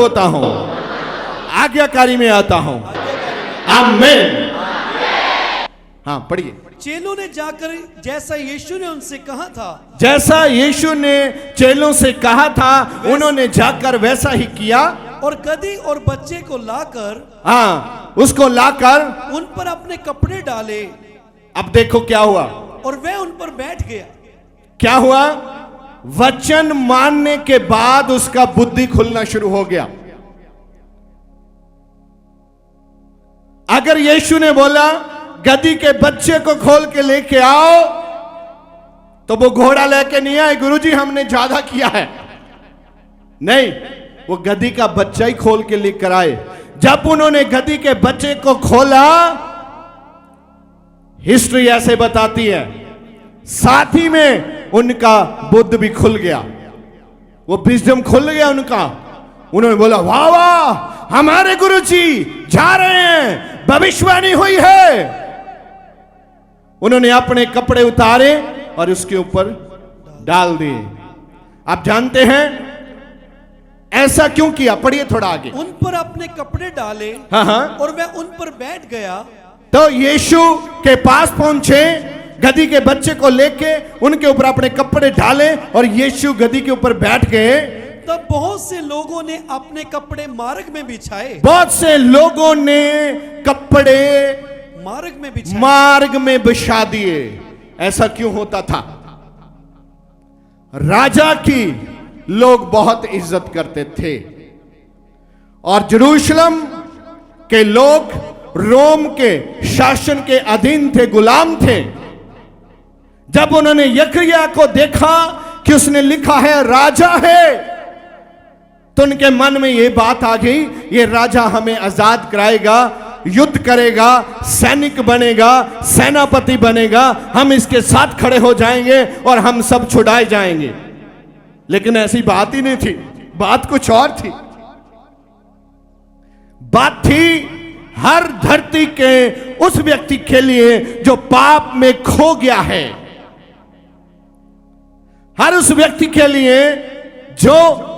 होता हूं, आज्ञाकारी में आता हूं। आमीन। हाँ पढ़िए। चेलों ने जाकर जैसा यीशु ने उनसे कहा था, जैसा यीशु ने चेलों से कहा था उन्होंने जाकर वैसा ही किया। और गदही और बच्चे को लाकर, हाँ उसको लाकर उन पर अपने कपड़े डाले। अब देखो क्या हुआ। और वह उन पर बैठ गया। क्या हुआ? वचन मानने के बाद उसका बुद्धि खुलना शुरू हो गया। अगर यीशु ने बोला गदही के बच्चे को खोल के लेके आओ, तो वो घोड़ा लेके नहीं आए, गुरुजी हमने ज्यादा किया है। नहीं, वो गदही का बच्चा ही खोल के लेकर आए। जब उन्होंने गदही के बच्चे को खोला, हिस्ट्री ऐसे बताती है, साथ ही में उनका बुद्ध भी खुल गया, वो विजडम खुल गया उनका। उन्होंने बोला वाह वाह, हमारे गुरुजी जा रहे हैं, भविष्यवाणी हुई है। उन्होंने अपने कपड़े उतारे और उसके ऊपर डाल दिए। आप जानते हैं ऐसा क्यों किया? पढ़िए थोड़ा आगे। उन पर अपने कपड़े डाले, हाँ, और वह उन पर बैठ गया। तो यीशु के पास पहुंचे, गदही के बच्चे को लेके उनके ऊपर अपने कपड़े डाले और यीशु गदही के ऊपर बैठ गए। तब बहुत से लोगों ने अपने कपड़े मार्ग में बिछाए। बहुत से लोगों ने कपड़े मार्ग में बिछा दिए। ऐसा क्यों होता था? राजा की लोग बहुत इज्जत करते थे और यरूशलेम के लोग रोम के शासन के अधीन थे, गुलाम थे। जब उन्होंने यकरिया को देखा कि उसने लिखा है राजा है, तो उनके मन में यह बात आ गई, ये राजा हमें आजाद कराएगा, युद्ध करेगा, सैनिक बनेगा, सेनापति बनेगा, हम इसके साथ खड़े हो जाएंगे और हम सब छुड़ाए जाएंगे। लेकिन ऐसी बात ही नहीं थी, बात कुछ और थी। बात थी हर धरती के उस व्यक्ति के लिए जो पाप में खो गया है, हर उस व्यक्ति के लिए जो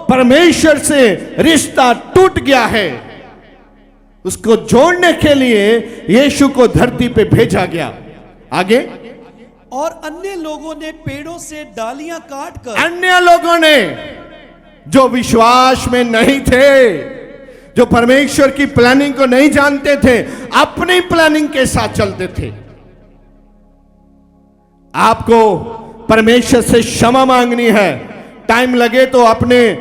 परमेश्वर से रिश्ता टूट गया है, उसको जोड़ने के लिए यीशु को धरती पे भेजा गया। आगे। और अन्य लोगों ने पेड़ों से डालियां काटकर, अन्य लोगों ने जो विश्वास में नहीं थे, जो परमेश्वर की प्लानिंग को नहीं जानते थे, अपनी प्लानिंग के साथ चलते थे। आपको परमेश्वर से क्षमा मांगनी है, टाइम लगे तो अपने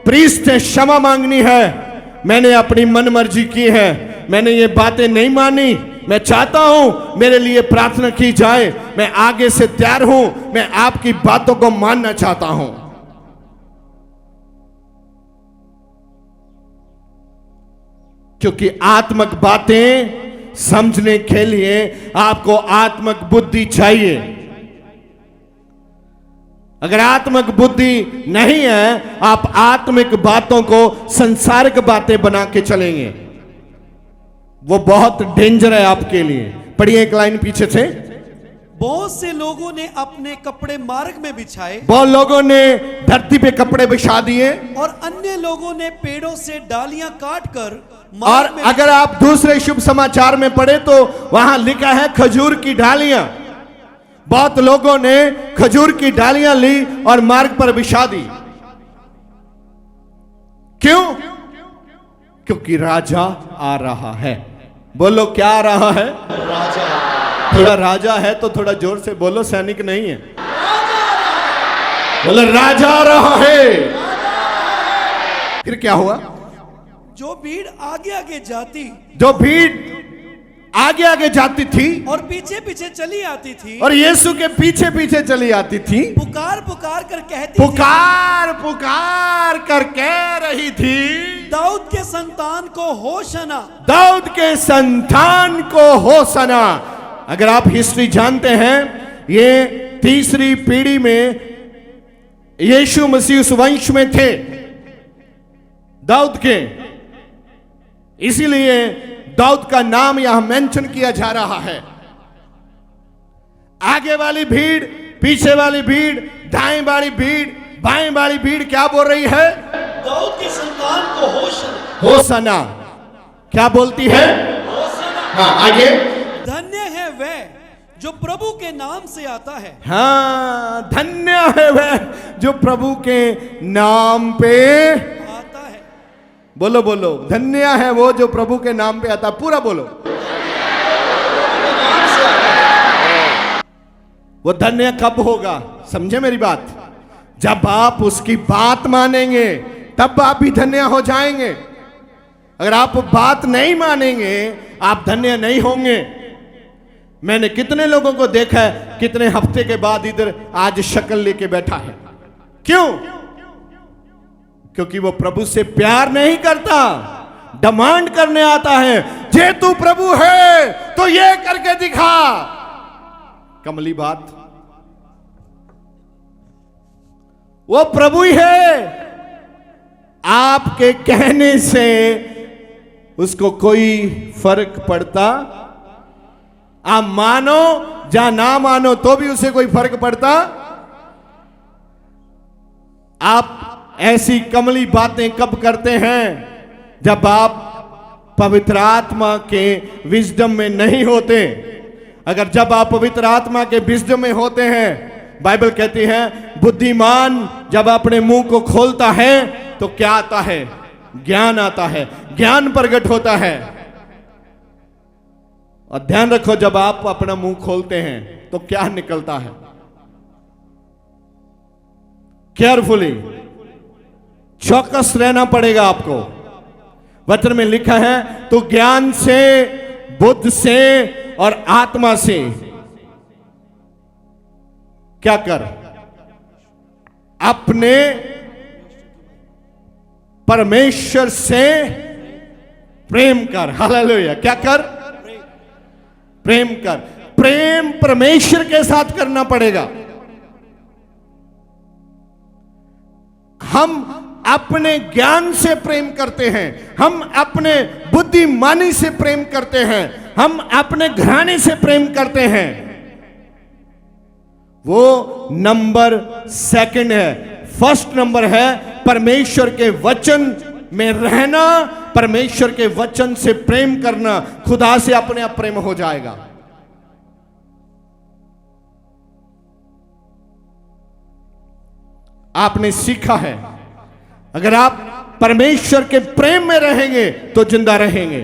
प्रीस्ट से क्षमा मांगनी है। मैंने अपनी मन मर्जी की है, मैंने ये बातें नहीं मानी, मैं चाहता हूं मेरे लिए प्रार्थना की जाए, मैं आगे से तैयार हूं, मैं आपकी बातों को मानना चाहता हूं। क्योंकि आत्मिक बातें समझने के लिए आपको आत्मिक बुद्धि चाहिए। अगर आत्मिक बुद्धि नहीं है, आप आत्मिक बातों को संसारिक बातें बना के चलेंगे, वो बहुत डेंजर है आपके लिए। पढ़िए एक लाइन पीछे से। बहुत से लोगों ने अपने कपड़े मार्ग में बिछाए, बहुत लोगों ने धरती पे कपड़े बिछा दिए, और अन्य लोगों ने पेड़ों से डालियां काटकर और अगर आप दूसरे शुभ समाचार में पढ़े तो वहां लिखा है खजूर की डालियां। बहुत लोगों ने खजूर की डालियां ली और मार्ग पर बिछा दी। क्यों? क्योंकि राजा आ रहा है। बोलो क्या आ रहा है? राजा। थोड़ा राजा है तो थोड़ा जोर से बोलो, सैनिक नहीं है। बोलो राजा आ रहा है। फिर क्या हुआ? जो भीड़ आगे आगे जाती, जो भीड़ आगे आगे जाती थी और पीछे पीछे चली आती थी, और यीशु के पीछे पीछे चली आती थी, पुकार पुकार कर कहती, पुकार पुकार कर कह रही थी, दाऊद के संतान को होशना, दाऊद के संतान को होशना। अगर आप हिस्ट्री जानते हैं, ये तीसरी पीढ़ी में यीशु मसीह उस वंश में थे, दाऊद के, इसीलिए दाऊद का नाम यहां मेंशन किया जा रहा है। आगे वाली भीड़, पीछे वाली भीड़, दाएं वाली भीड़, बाएं वाली भीड़ क्या बोल रही है? दाऊद की संतान को होशना। होसना क्या बोलती है? हाँ आगे। धन्य है वह जो प्रभु के नाम से आता है। हाँ धन्य है वह जो प्रभु के नाम पे आता है। बोलो बोलो, धन्य है वो जो प्रभु के नाम पे आता। पूरा बोलो। वो धन्य कब होगा? समझे मेरी बात? जब आप उसकी बात मानेंगे तब आप भी धन्य हो जाएंगे। अगर आप बात नहीं मानेंगे आप धन्य नहीं होंगे। मैंने कितने लोगों को देखा है कितने हफ्ते के बाद इधर आज शक्ल लेके बैठा है। क्यों? क्योंकि वो प्रभु से प्यार नहीं करता, डिमांड करने आता है। जे तू प्रभु है तो ये करके दिखा। कमली बात, वो प्रभु ही है। आपके कहने से उसको कोई फर्क पड़ता? आप मानो या ना मानो तो भी उसे कोई फर्क पड़ता? आप ऐसी कमली बातें कब करते हैं? जब आप पवित्र आत्मा के विजडम में नहीं होते। अगर जब आप पवित्र आत्मा के विजडम में होते हैं, बाइबल कहती है बुद्धिमान जब अपने मुंह को खोलता है तो क्या आता है? ज्ञान आता है, ज्ञान प्रकट होता है। और ध्यान रखो जब आप अपना मुंह खोलते हैं तो क्या निकलता है? केयरफुली, चौकस रहना पड़ेगा आपको। वचन में लिखा है तो ज्ञान से, बुद्ध से और आत्मा से क्या कर? अपने परमेश्वर से प्रेम कर। हालेलुया। क्या कर? प्रेम कर। प्रेम परमेश्वर के साथ करना पड़ेगा। हम अपने ज्ञान से प्रेम करते हैं, हम अपने बुद्धिमानी से प्रेम करते हैं, हम अपने घराने से प्रेम करते हैं। वो नंबर सेकंड है। फर्स्ट नंबर है परमेश्वर के वचन में रहना, परमेश्वर के वचन से प्रेम करना। खुदा से अपने आप प्रेम हो जाएगा। आपने सीखा है अगर आप परमेश्वर के प्रेम में रहेंगे तो जिंदा रहेंगे।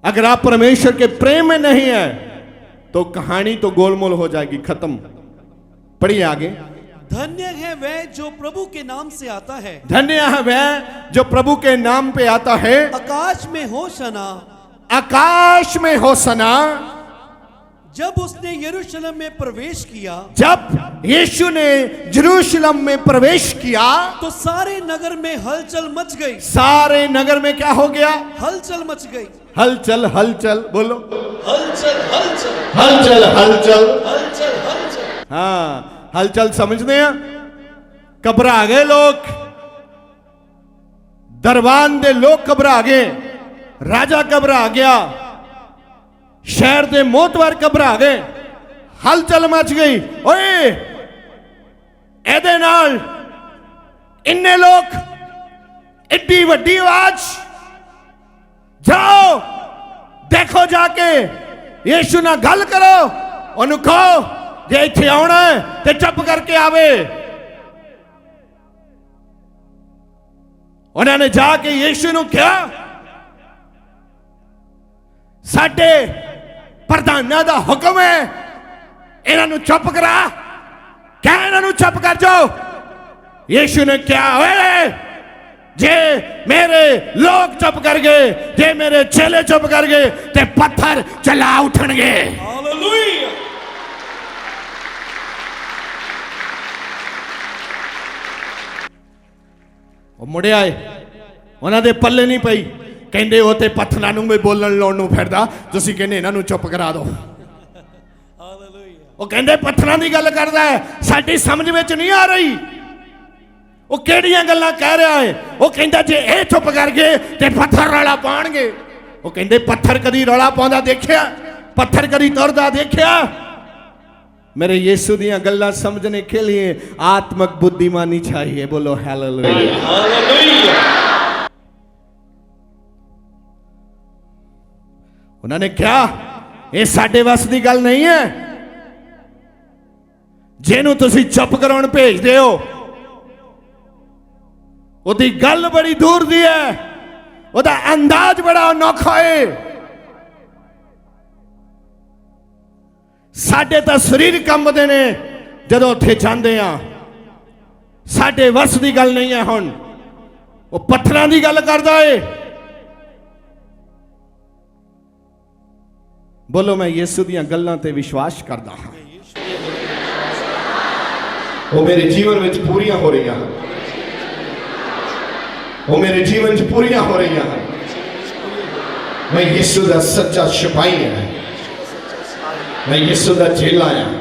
अगर आप परमेश्वर के प्रेम में नहीं है तो कहानी तो गोलमोल हो जाएगी, खत्म। पढ़िए आगे। धन्य है वह जो प्रभु के नाम से आता है। धन्य है वह जो प्रभु के नाम पे आता है। आकाश में होशना। आकाश में होशना। जब उसने यरूशलेम में प्रवेश किया, जब यीशु ने यरूशलेम में प्रवेश किया तो सारे नगर में हलचल मच गई। सारे नगर में क्या हो गया? हलचल मच गई। हलचल, हलचल बोलो। हलचल हलचल हलचल, हलचल, हलचल हलचल। हाँ, हलचल समझते हैं। घबरा गए लोग, दरबान दे लोग घबरा गए, राजा घबरा गया, शहर दे मोतवर घबरा गए, हलचल मच गई। ओए एदे नाल इन्ने लोग, इतनी वड्डी आवाज, जाओ देखो जाके यीशु ना गल करो, ओनू कहो जे इत्थे आउणा है ते चुप करके आवे। उन्होंने जाके यीशु नू कहा साडे प्रधाना दा हुक्म है इन्हां नू चुप करा, क्या इन्हां नू चुप कर जाओ। यीशु ने क्या, ओए जे मेरे लोग चुप कर गए, जे मेरे चेले चुप कर गए ते पत्थर चला उठणगे। हालेलुया। मुड़े आए, उन्हां दे पल्ले नहीं पई, कहंदे ओ ते पत्थरां नू भी बोलण लाउण नू फिरदा, तुसीं कहंदे इन्हां नू चुप करा दो। ਉਹ ਕਹਿੰਦੇ ਪੱਥਰਾਂ ਦੀ ਗੱਲ ਕਰਦਾ ਹੈ, ਸਾਡੀ ਸਮਝ ਵਿੱਚ ਨਹੀਂ ਆ ਰਹੀ ਉਹ ਕਿਹੜੀਆਂ ਗੱਲਾਂ ਕਹਿ ਰਿਹਾ ਹੈ। ਉਹ ਕਹਿੰਦਾ ਜੇ ਇਹ ਚੁੱਪ ਕਰ ਗਏ ਤੇ ਪੱਥਰ ਰੌਲਾ ਪਾਉਣਗੇ। ਉਹ ਕਹਿੰਦੇ ਪੱਥਰ ਕਦੀ ਰੌਲਾ ਪਾਉਂਦਾ ਦੇਖਿਆ? ਪੱਥਰ ਕਦੀ ਤੁਰਦਾ ਦੇਖਿਆ? मेरे यीशु दियां गल्लां समझने के लिए आत्मक बुद्धिमानी चाहिए। बोलो हालेलुया। उन्होंने क्या, ये साडे वस दी गल नहीं है। जिन्हों तुसी चुप कराउण भेजदे हो उहदी गल बड़ी दूर दी है, उहदा अंदाज बड़ा अनोखा है। साडे तां शरीर कंबदे ने जदों उत्थे जांदे आ, साडे वस दी गल नहीं है। हुण वो पत्थरां दी गल करदा है। बोलो मैं यीशु दियां गल्लां ते विश्वास करदा हां, वो मेरे जीवन में पूरियां हो रही हैं, वो मेरे जीवन च पूरियां हो रही हैं। मैं यीशु दा सच्चा सिपाही हां, मैं यीशु दा चेला हां।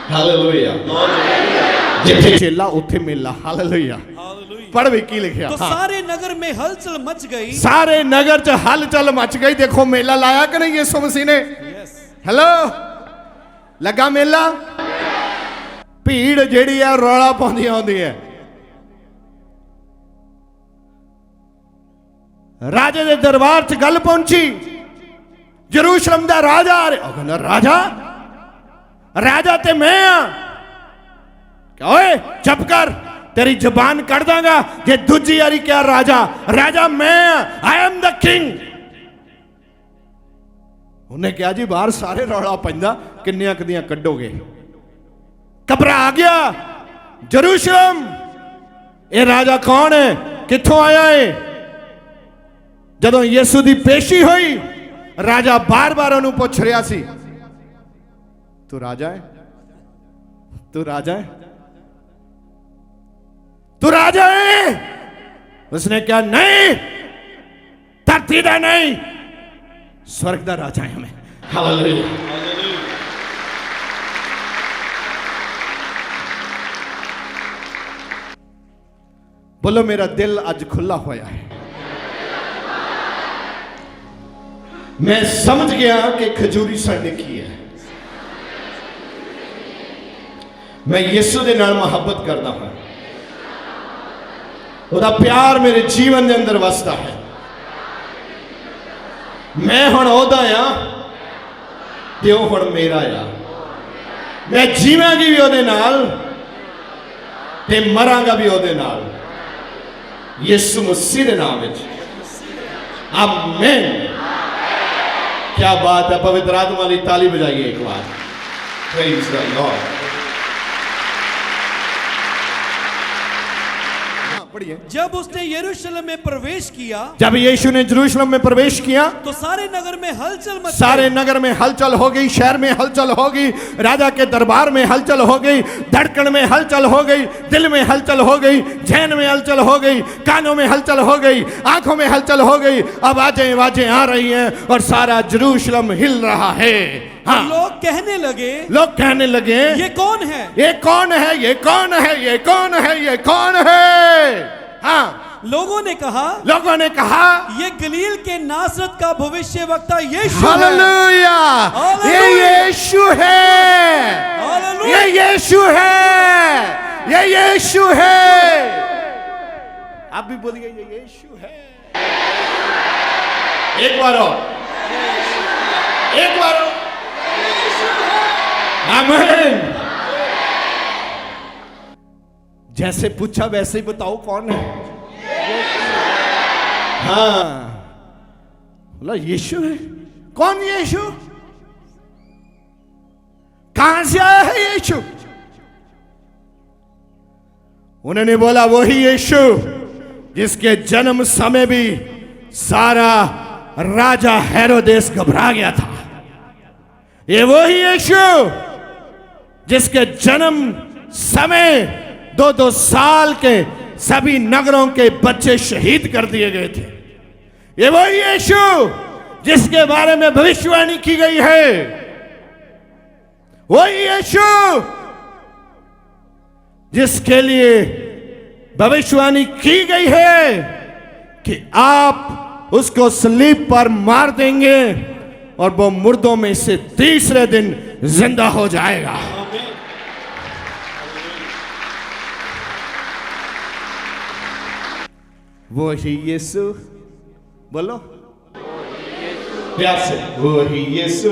हालेलुया। जिथे चेला उथे मेला। हालेलुया। पढ़ भी की लिखा। तो सारे नगर में हलचल मच गई। सारे नगर च हलचल मच गई। देखो मेला लाया कि नहीं यीशु मसीह ने? हेलो, लगा मेला? भीड़ जेड़ी है रौला पाउंदी आउंदी है। राजे दे दरबार च गल पहुंची, यरूशलेम दा राजा आ रहा। कहंदा राजा, राजा ते मैं आ। क्या ओए चुप कर, तेरी जबान कट दांगा जे दूजी यारी क्या राजा, राजा मैं, आई एम द किंग। उन्हें क्या जी बाहर सारे रौला पैंदा, किन्नियां कदियां कड्डोगे। घबरा गया यरूशलेम, ये राजा कौन है, कित्थों आया है? जदों यीशु दी पेशी हुई, राजा बार बार उन्हें पूछ रहा सी, तू राजा है, तू राजा है, तू राजा है? उसने क्या, नहीं, धरती दा नहीं, स्वर्ग दा राजा है मैं। हालेलुया। बोलो मेरा दिल अज खुला होया है। मैं समझ गया कि खजूरी साडे की है। मैं यीशु दे नाल मोहब्बत करदा हां, उहदा प्यार मेरे जीवन दे अंदर वसदा है। मैं हुण ओहदा आ ते ओह हुण मेरा आ। मैं जीवांगी भी ओहदे नाल ते मरांगा भी ओहदे नाल, यीशु मसीह दे नाम विच। आमीन। क्या बात है, पवित्र आत्मा वाली ताली बजाइए एक बार। Praise the Lord. जब उसने यरूशलेम में प्रवेश किया, जब यीशु ने यरूशलेम में प्रवेश किया तो सारे नगर में हलचल मच गई। सारे नगर में हलचल हो गई, शहर में हलचल हो गई, राजा के दरबार में हलचल हो गई, धड़कन में हलचल हो गई, दिल में हलचल हो गई, जहन में हलचल हो गई, कानों में हलचल हो गई, आंखों में हलचल हो गई। अब आवाजें आ रही हैं और सारा यरूशलेम हिल रहा है। हाँ। लोग कहने लगे, ये कौन है, ये कौन है, ये कौन है, ये कौन है, ये कौन है? हाँ। लोगों ने कहा ये गलील के नासरत का भविष्यवक्ता यीशु है। हालेलुया। ये यीशु है, ये यीशु है, ये यीशु है। आप भी बोलिए ये यीशु है। एक बार और, एक बार और। आमीन। जैसे पूछा वैसे ही बताओ कौन है। हाँ, बोला यीशु है। कौन यीशु? कहां से आया है यीशु? उन्होंने बोला वही यीशु जिसके जन्म समय भी सारा राजा हेरोदेस घबरा गया था। ये वही यीशु जिसके जन्म समय 2-2 साल के सभी नगरों के बच्चे शहीद कर दिए गए थे। ये वही यीशु जिसके बारे में भविष्यवाणी की गई है। वही यीशु जिसके लिए भविष्यवाणी की गई है कि आप उसको सलीब पर मार देंगे और वो मुर्दों में से तीसरे दिन जिंदा हो जाएगा। वो ही यीशु, बोलो प्यार से, वो ही यीशु,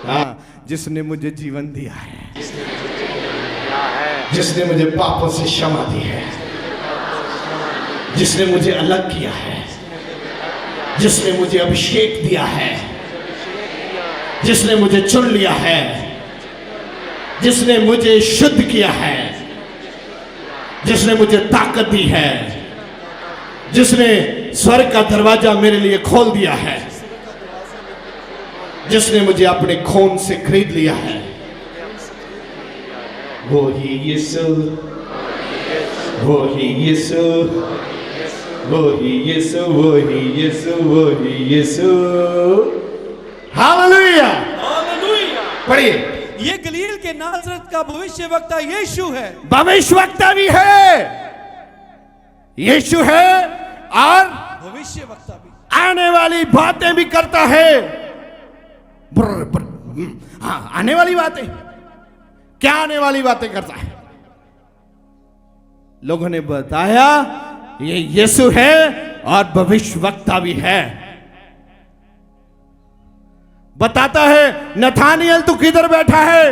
हाँ, जिसने मुझे जीवन दिया है, जिसने मुझे पापों से क्षमा दी है, जिसने मुझे अलग किया है, जिसने मुझे अभिषेक दिया है, जिसने मुझे चुन लिया है, जिसने मुझे शुद्ध किया है, जिसने मुझे ताकत दी है, जिसने स्वर्ग का दरवाजा मेरे लिए खोल दिया है, जिसने मुझे अपने खून से खरीद लिया है, वो ही यीशु, वो ही यीशु, वो ही यीशु, वो ही यीशु, वो ही यीशु। Hallelujah, hallelujah. पढ़िए, ये गलील के नासरत का भविष्यवक्ता यीशु है। भविष्यवक्ता भी है, यीशु है, और भविष्यवक्ता भी, आने वाली बातें भी करता है। हाँ, आने वाली बातें, क्या आने वाली बातें करता है? लोगों ने बताया ये यीशु है और भविष्यवक्ता भी है। बताता है नथानियल तू किधर बैठा है,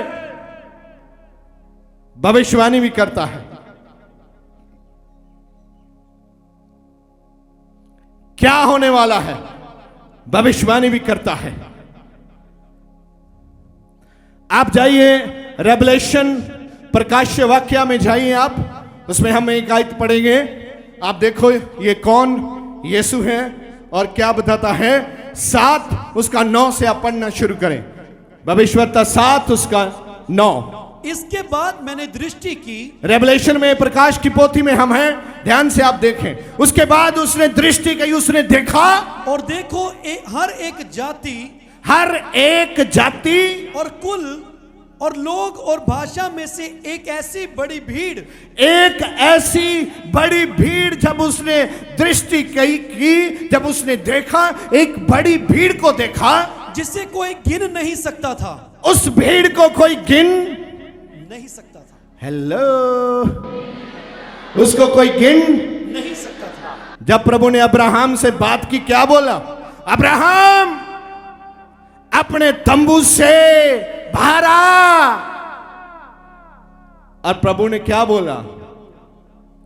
भविष्यवाणी भी करता है। क्या होने वाला है, भविष्यवाणी भी करता है। आप जाइए रेवलेशन, प्रकाश्य वाक्य में जाइए आप, उसमें हम एक आयत पढ़ेंगे। आप देखो ये कौन यीशु है और क्या बताता है। 7 उसका 9 से आप पढ़ना शुरू करें। भविष्यवक्ता 7 उसका 9। इसके बाद मैंने दृष्टि की, रेवलेशन में प्रकाश की पोथी में हम हैं, ध्यान से आप देखें। उसके बाद उसने दृष्टि की, उसने देखा, और देखो हर एक जाति, हर एक जाति और कुल और लोग और भाषा में से एक ऐसी बड़ी भीड़, एक ऐसी बड़ी भीड़। जब उसने दृष्टि की, जब उसने देखा, एक बड़ी भीड़ को देखा जिसे कोई गिन नहीं सकता था। उस भीड़ को कोई गिन नहीं सकता था। हेलो, उसको कोई गिन नहीं सकता था। जब प्रभु ने अब्राहम से बात की, क्या बोला? अब्राहम अपने तंबू से बाहर आ। और प्रभु ने क्या बोला?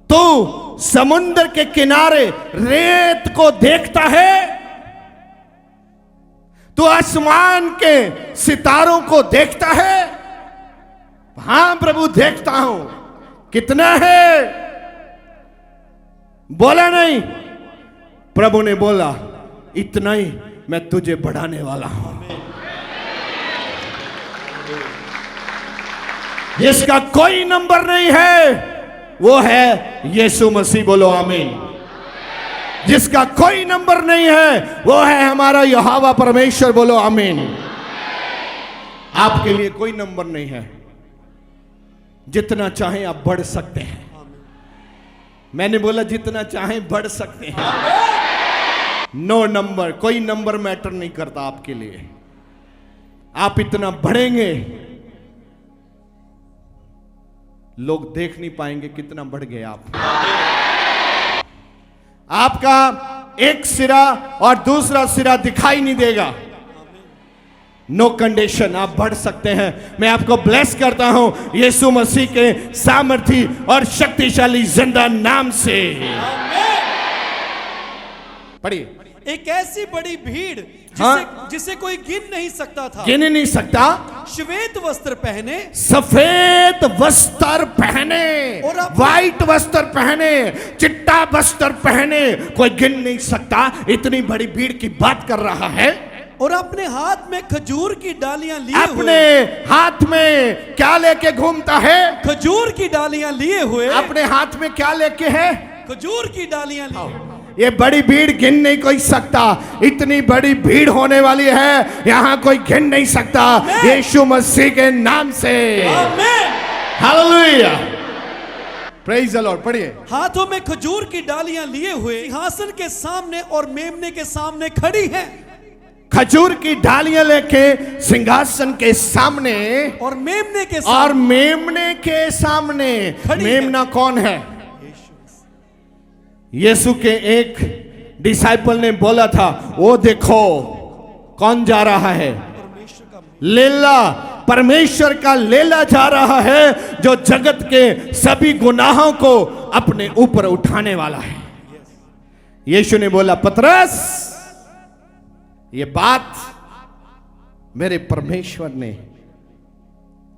तू समुद्र के किनारे रेत को देखता है, तू आसमान के सितारों को देखता है। हां प्रभु, देखता हूं। कितना है? बोला नहीं। प्रभु ने बोला, इतना ही मैं तुझे बढ़ाने वाला हूं। जिसका कोई नंबर नहीं है वो है यीशु मसीह। बोलो आमीन। जिसका कोई नंबर नहीं है वो है हमारा यहोवा परमेश्वर। बोलो आमीन। आपके लिए कोई नंबर नहीं है, जितना चाहें आप बढ़ सकते हैं। मैंने बोला जितना चाहें बढ़ सकते हैं। नो नंबर, कोई नंबर मैटर नहीं करता आपके लिए। आप इतना बढ़ेंगे, लोग देख नहीं पाएंगे कितना बढ़ गए आप। आपका एक सिरा और दूसरा सिरा दिखाई नहीं देगा। नो कंडीशन, आप बढ़ सकते हैं। मैं आपको ब्लेस करता हूं यीशु मसीह के सामर्थी और शक्तिशाली जिंदा नाम से। पढ़िए। एक ऐसी बड़ी भीड़ जिसे कोई गिन नहीं सकता था। गिन नहीं सकता। श्वेत वस्त्र पहने, सफेद वस्त्र पहने, और व्हाइट वस्त्र पहने, चिट्टा वस्त्र पहने, कोई गिन नहीं सकता। इतनी बड़ी भीड़ की बात कर रहा है। और अपने हाथ में खजूर की डालियां लिए अपने हुए, हाथ में क्या लेके घूमता है? खजूर की डालियां लिए हुए। अपने हाथ में क्या लेके है? खजूर की डालियां लिए। ये बड़ी भीड़ गिन नहीं कोई सकता। इतनी बड़ी भीड़ होने वाली है, यहां कोई गिन नहीं सकता। यीशु मसीह के नाम से। Hallelujah, praise the Lord. पढ़िए। हाथों में खजूर की डालियां लिए हुए सिंहासन के सामने और मेमने के सामने खड़ी हैं। खजूर की डालियां लेके सिंहासन के सामने और मेमने के सामने खड़ी मेमना कौन है? यीशु के एक डिसाइपल ने बोला था, वो देखो कौन जा रहा है, लेला, परमेश्वर का लेला जा रहा है, जो जगत के सभी गुनाहों को अपने ऊपर उठाने वाला है। यीशु ने बोला, पतरस, ये बात मेरे परमेश्वर ने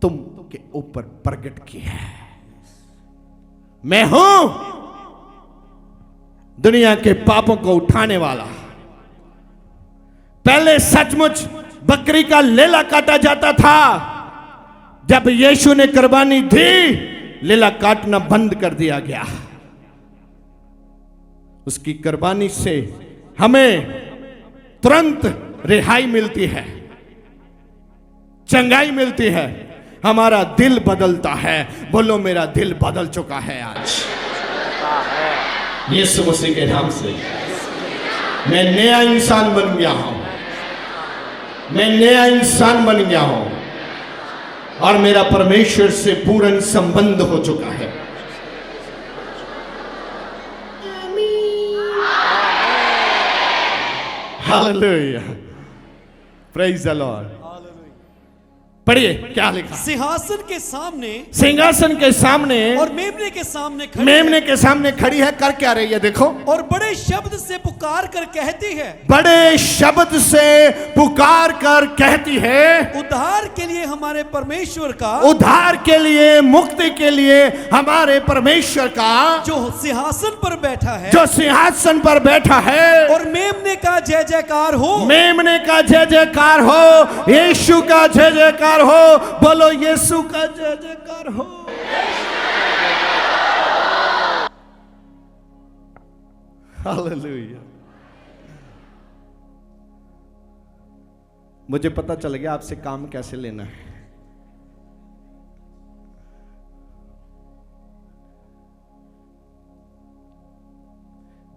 तुम के ऊपर प्रकट की है। मैं हूं दुनिया के पापों को उठाने वाला। पहले सचमुच बकरी का लेला काटा जाता था। जब यीशु ने कुर्बानी दी, लेला काटना बंद कर दिया गया। उसकी कुर्बानी से हमें तुरंत रिहाई मिलती है, चंगाई मिलती है, हमारा दिल बदलता है। बोलो, मेरा दिल बदल चुका है आज यीशु मसीह के नाम से। मैं नया इंसान बन गया हूं, मैं नया इंसान बन गया हूं और मेरा परमेश्वर से पूर्ण संबंध हो चुका है। Hallelujah, praise the Lord. पढ़िए क्या लिखा? सिंहासन के सामने, सिंहासन के सामने और मेमने के सामने खड़ी, मेमने के सामने खड़ी है। कर क्या रही है? देखो, और बड़े शब्द से पुकार कर कहती है, बड़े शब्द से पुकार कर कहती है, उद्धार के लिए हमारे परमेश्वर का, उद्धार के लिए, मुक्ति के लिए हमारे परमेश्वर का, जो सिंहासन पर बैठा है, जो सिंहासन पर बैठा है। और मेमने का जय जयकार हो, मेमने का जय जयकार हो, यीशु का जय जयकार हो। बोलो, यीशु का जय जयकार हो। हालेलुया। मुझे पता चल गया आपसे काम कैसे लेना है।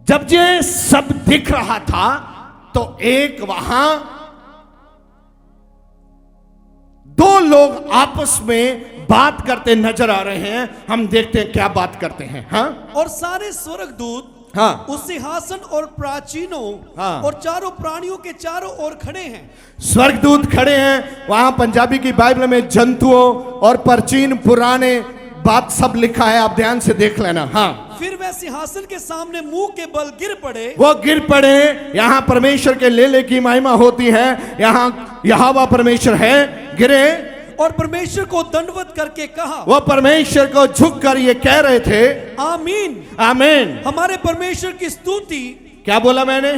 जब ये सब दिख रहा था तो एक वहां दो लोग आपस में बात करते नजर आ रहे हैं। हम देखते हैं क्या बात करते हैं। हाँ, और सारे स्वर्गदूत, हाँ, उस सिंहासन और प्राचीनों, हाँ, और चारों प्राणियों के चारों ओर खड़े हैं। स्वर्गदूत खड़े हैं। वहां पंजाबी की बाइबल में जंतुओं और प्राचीन पुराने बात सब लिखा है, आप ध्यान से देख लेना। हाँ, फिर वह सिंहासन के सामने मुंह के बल गिर पड़े, वो गिर पड़े। यहां परमेश्वर के लेले की महिमा होती है। यहां यहोवा परमेश्वर है, गिरे और परमेश्वर को दंडवत करके कहा, वो परमेश्वर को झुककर ये कह रहे थे, आमीन, आमीन। हमारे परमेश्वर की स्तुति। क्या बोला मैंने?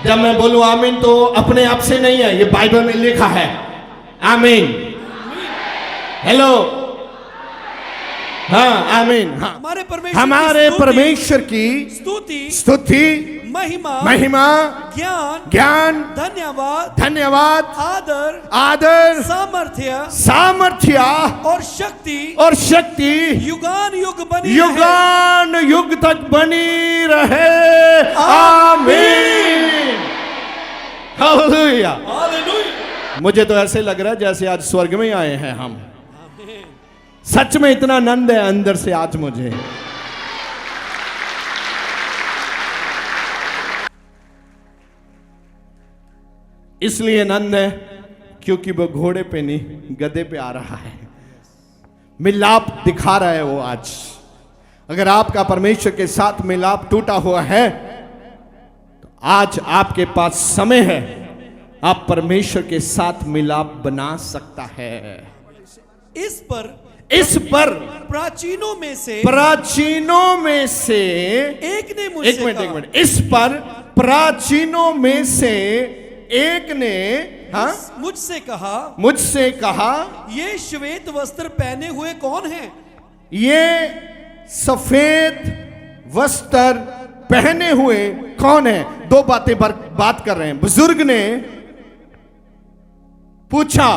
जब मैं बोलूं आमीन तो अपने आप से नहीं है, ये बाइबल में लिखा है। आमीन, हेलो, हाँ, आमीन। हाँ, हमारे परमेश्वर की स्तुति, महिमा, ज्ञान, धन्यवाद, आदर, सामर्थ्य और शक्ति युगान युग तक बनी रहे। आमीन, हालेलुया। मुझे तो ऐसे लग रहा है जैसे आज स्वर्ग में आए हैं हम। सच में इतना आनंद है अंदर से आज मुझे। इसलिए आनंद है क्योंकि वो घोड़े पे नहीं, गधे पे आ रहा है। मिलाप दिखा रहा है वो आज। अगर आपका परमेश्वर के साथ मिलाप टूटा हुआ है तो आज आपके पास समय है, आप परमेश्वर के साथ मिलाप बना सकता है। इस पर प्राचीनों में से एक ने मुझसे एक मिनट, इस पर प्राचीनों में से एक ने, हाँ, मुझसे कहा, ये श्वेत वस्त्र पहने हुए कौन है? ये सफेद वस्त्र पहने हुए कौन है? दो बातें बात कर रहे हैं। बुजुर्ग ने पूछा,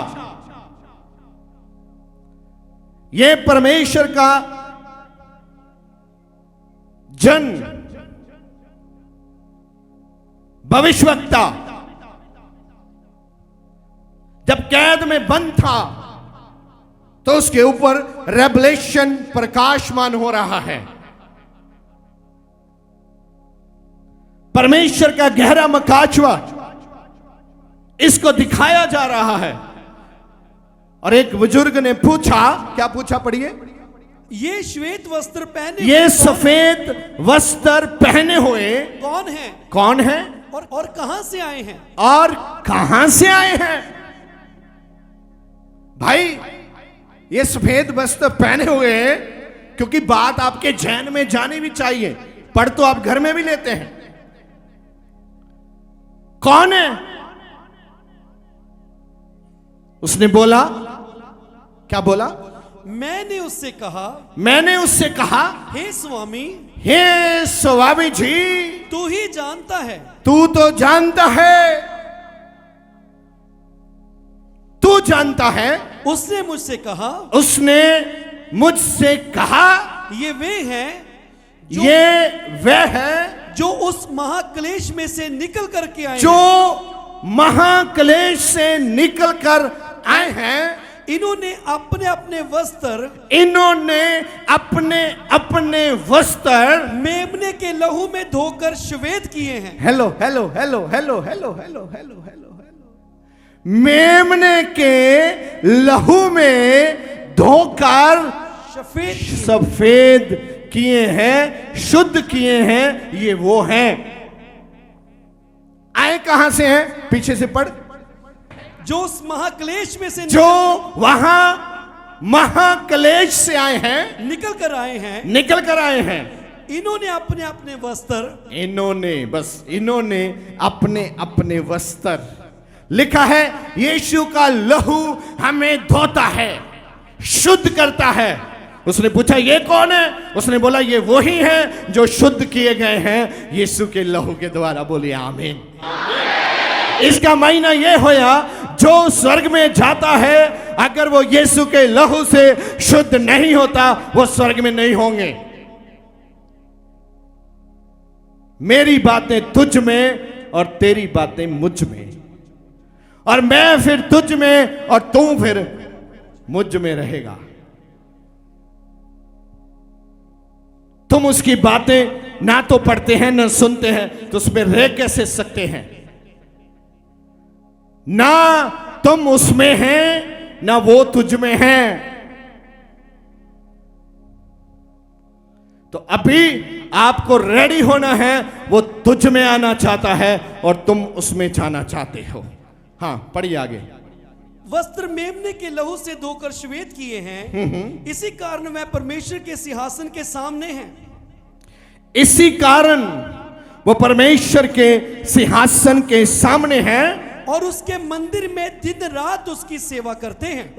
ये परमेश्वर का जन भविष्यवक्ता जब कैद में बंद था तो उसके ऊपर रेवलेशन प्रकाशमान हो रहा है। परमेश्वर का गहरा मकाचवा इसको दिखाया जा रहा है। और एक बुजुर्ग ने पूछा, क्या पूछा पढ़िए, ये श्वेत वस्त्र पहने, ये सफेद वस्त्र पहने हुए कौन है? कौन है और कहां से आए हैं? और कहां से आए हैं? भाई ये सफेद वस्त्र पहने हुए हैं, क्योंकि बात आपके जहन में जानी भी चाहिए, पढ़ तो आप घर में भी लेते हैं। कौन है? उसने बोला, क्या बोला? मैंने उससे कहा, हे स्वामी, हे स्वामी जी, तू ही जानता है। तू तो जानता है, तू जानता है। उसने मुझसे कहा, ये वे हैं जो उस महाक्लेश में से निकल करके आए, जो महाक्लेश से निकल कर आए हैं। इन्होंने अपने अपने वस्त्र मेमने के लहू में धोकर श्वेत किए हैं। Hello hello hello hello hello hello hello hello, मेमने के लहू में धोकर सफेद किए हैं, शुद्ध किए हैं। ये वो हैं। आए कहां से हैं? पीछे से पढ़। जो उस महाक्लेश में से जो वहां महाक्लेश से आए हैं, निकल कर आए हैं। इन्होंने अपने वस्त्र, इन्होंने अपने वस्त्र, लिखा है यीशु का लहू हमें धोता है, शुद्ध करता है। उसने पूछा ये कौन है? उसने बोला ये वही है जो शुद्ध किए गए हैं यीशु के लहू के द्वारा। बोलिए आमीन। इसका मायना ये होया, जो स्वर्ग में जाता है, अगर वो यीशु के लहू से शुद्ध नहीं होता, वो स्वर्ग में नहीं होंगे। मेरी बातें तुझ में और तेरी बातें मुझ में, और मैं फिर तुझ में और तू फिर मुझ में रहेगा। तुम उसकी बातें ना तो पढ़ते हैं ना सुनते हैं, तो उसमें रह कैसे सकते हैं? ना तुम उसमें हैं ना वो तुझ में है। तो अभी आपको रेडी होना है। वो तुझ में आना चाहता है और तुम उसमें जाना चाहते हो। हाँ पढ़िए आगे। वस्त्र मेमने के लहू से धोकर श्वेत किए हैं, इसी कारण वह परमेश्वर के सिंहासन के सामने है। इसी कारण वो परमेश्वर के सिंहासन के सामने है और उसके मंदिर में दिन रात उसकी सेवा करते हैं।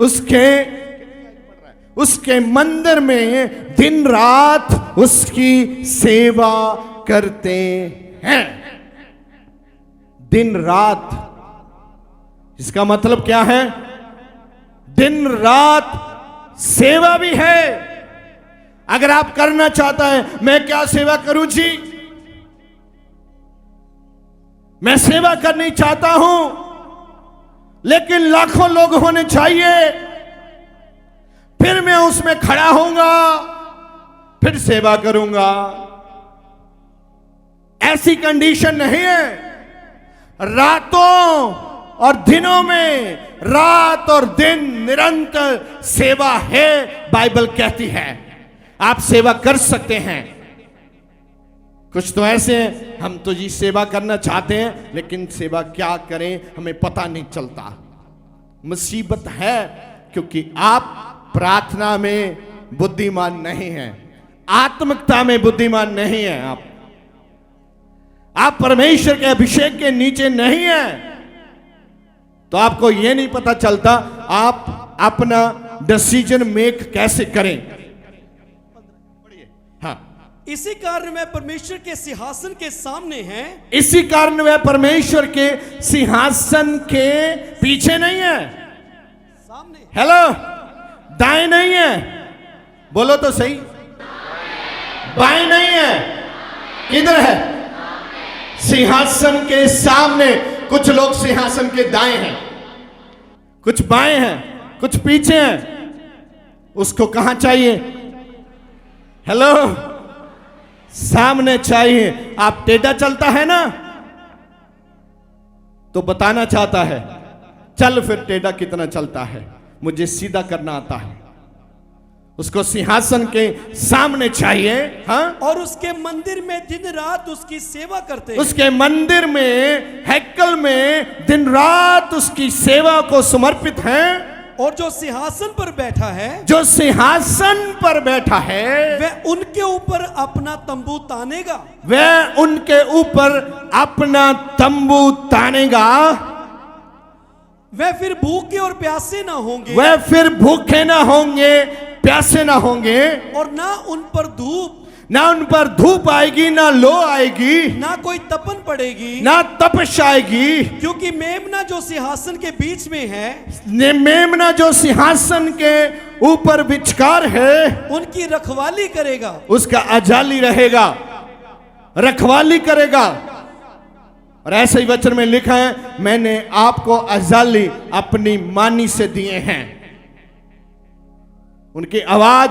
उसके मंदिर में दिन रात उसकी सेवा करते हैं। दिन रात, इसका मतलब क्या है? दिन रात सेवा भी है। अगर आप करना चाहता है, मैं क्या सेवा करूं जी? मैं सेवा करनी चाहता हूं, लेकिन लाखों लोग होने चाहिए, फिर मैं उसमें खड़ा होऊंगा, फिर सेवा करूंगा। ऐसी कंडीशन नहीं है। रातों और दिनों में, रात और दिन निरंतर सेवा है। बाइबल कहती है आप सेवा कर सकते हैं। कुछ तो ऐसे हैं, हम तो जी सेवा करना चाहते हैं, लेकिन सेवा क्या करें हमें पता नहीं चलता। मुसीबत है, क्योंकि आप प्रार्थना में बुद्धिमान नहीं हैं, आत्मिकता में बुद्धिमान नहीं हैं। आप परमेश्वर के अभिषेक के नीचे नहीं हैं, तो आपको यह नहीं पता चलता आप अपना डिसीजन मेक कैसे करें। हाँ, इसी कारण वह परमेश्वर के सिंहासन के सामने है। इसी कारण वह परमेश्वर के सिंहासन के पीछे नहीं है, सामने। हेलो, दाएं नहीं है, बोलो तो सही। बाएं नहीं है, किधर है? सिंहासन के सामने। कुछ लोग सिंहासन के दाएं हैं, कुछ बाएं हैं, कुछ पीछे हैं। उसको कहां चाहिए? हेलो, सामने चाहिए। आप टेढ़ा चलता है ना, तो बताना चाहता है चल फिर टेढ़ा कितना चलता है, मुझे सीधा करना आता है। उसको सिंहासन के सामने चाहिए। हाँ, और उसके मंदिर में दिन रात उसकी सेवा करते हैं। उसके मंदिर में, हैकल में दिन रात उसकी सेवा को समर्पित हैं। और जो सिंहासन पर बैठा है, जो सिंहासन पर बैठा है, वह उनके ऊपर अपना तंबू तानेगा। वह उनके ऊपर अपना तंबू तानेगा। वह फिर भूखे और प्यासे ना होंगे। वह फिर भूखे ना होंगे, प्यासे ना होंगे। और ना उन पर धूप, ना उन पर धूप आएगी, ना लो आएगी, ना कोई तपन पड़ेगी, ना तपश आएगी। क्योंकि मेमना जो सिंहासन के बीच में है, मेमना जो सिंहासन के ऊपर विचकार है, उनकी रखवाली करेगा। उसका अजाली रहेगा, रखवाली करेगा। और ऐसे ही वचन में लिखा है, मैंने आपको अजाली अपनी मानी से दिए हैं। उनकी आवाज